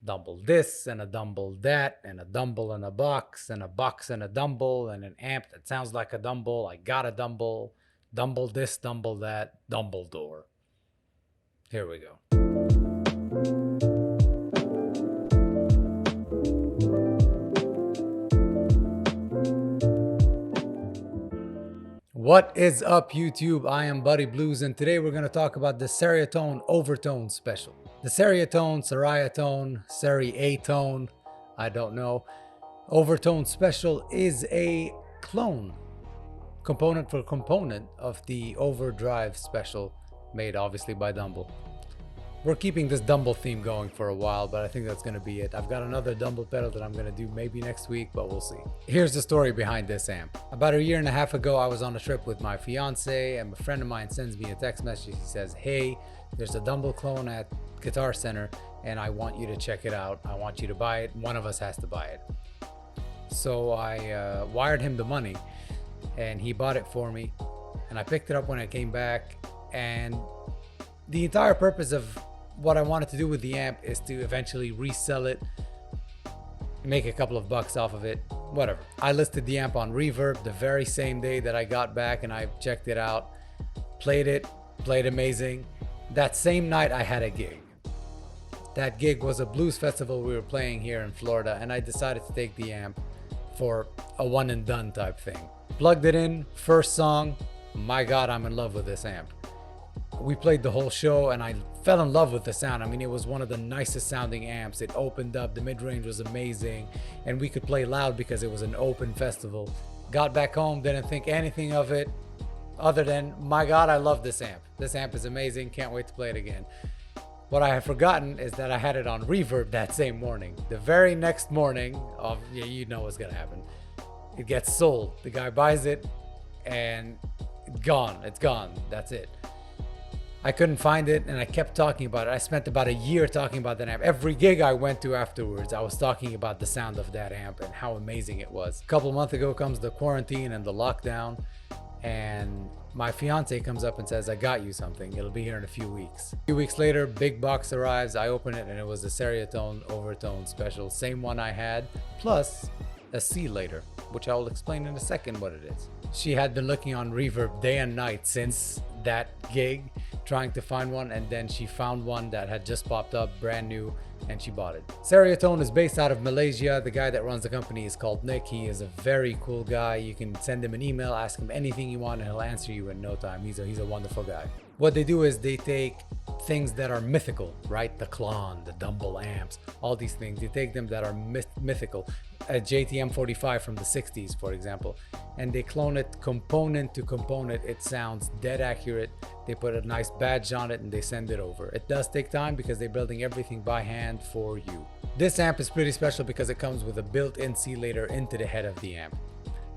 Dumble this and a Dumble that and a Dumble and a box and a box and a Dumble and an amp that sounds like a Dumble. I got a Dumble. Dumble this, Dumble that, Dumbledore. Here we go. What is up, YouTube? I am Buddy Blues, and today we're going to talk about the Ceriatone OverTone special. The Ceriatone, Ceriatone, I don't know. OverTone special is a clone, component for component, of the OVERDRIVE special, made obviously by Dumble. We're keeping this Dumble theme going for a while, but I think that's going to be it. I've got another Dumble pedal that I'm going to do maybe next week, but we'll see. Here's the story behind this amp. About a year and a half ago, I was on a trip with my fiance, and a friend of mine sends me a text message. He says, hey, there's a Dumble clone at Guitar Center, and I want you to check it out. I want you to buy it. One of us has to buy it. So I wired him the money, and he bought it for me, and I picked it up when I came back. And the entire purpose of what I wanted to do with the amp is to eventually resell it, make a couple of bucks off of it, whatever. I listed the amp on Reverb the very same day that I got back, and I checked it out, played amazing. That same night I had a gig. That gig was a blues festival we were playing here in Florida, and I decided to take the amp for a one and done type thing. Plugged it in, first song, my God, I'm in love with this amp. We played the whole show and I fell in love with the sound. I mean, it was one of the nicest sounding amps. It opened up, the mid-range was amazing, and we could play loud because it was an open festival. Got back home, didn't think anything of it other than, my God, I love this amp. This amp is amazing, can't wait to play it again. What I have forgotten is that I had it on Reverb that same morning. The very next morning, yeah, you know what's gonna happen. It gets sold. The guy buys it and gone. It's gone. That's it. I couldn't find it, and I kept talking about it. I spent about a year talking about that amp. Every gig I went to afterwards, I was talking about the sound of that amp and how amazing it was. A couple months ago comes the quarantine and the lockdown, and my fiance comes up and says, I got you something. It'll be here in a few weeks. A few weeks later, big box arrives. I open it, and it was the Ceriatone OverTone special. Same one I had, plus a C later, which I will explain in a second what it is. She had been looking on Reverb day and night since that gig, trying to find one, and then she found one that had just popped up, brand new, and she bought it. Ceriatone is based out of Malaysia. The guy that runs the company is called Nick. He is a very cool guy. You can send him an email, ask him anything you want, and he'll answer you in no time. He's a wonderful guy. What they do is they take things that are mythical, right? The Klon, the Dumble amps, all these things. They take them that are mythical. A JTM 45 from the 60s, for example, and they clone it component to component. It sounds dead accurate. They put a nice badge on it and they send it over. It does take time because they're building everything by hand for you. This amp is pretty special because it comes with a built-in C-later into the head of the amp.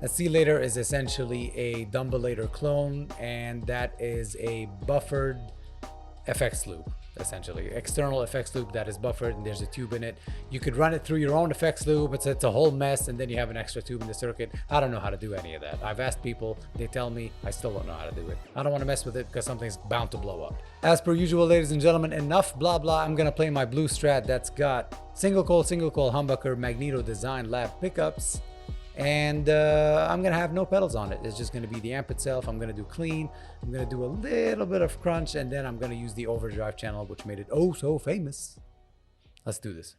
A C-later is essentially a Dumbleator clone, and that is a buffered effects loop, essentially. External effects loop that is buffered, and there's a tube in it. You could run it through your own effects loop. It's a whole mess, and then you have an extra tube in the circuit. I don't know how to do any of that. I've asked people, they tell me, I still don't know how to do it. I don't want to mess with it because something's bound to blow up. As per usual, ladies and gentlemen, enough blah blah. I'm gonna play my blue Strat that's got single coil humbucker Magneto Design Lab pickups, and I'm gonna have no pedals on it. It's just gonna be the amp itself. I'm gonna do clean, I'm gonna do a little bit of crunch, and then I'm gonna use the OverDrive channel, which made it oh so famous. Let's do this.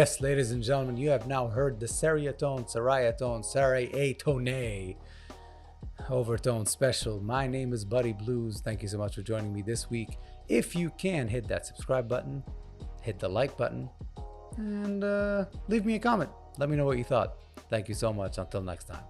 Yes, ladies and gentlemen, you have now heard the Ceriatone OverTone special. My name is Buddy Blues. Thank you so much for joining me this week. If you can, hit that subscribe button, hit the like button, and leave me a comment. Let me know what you thought. Thank you so much. Until next time.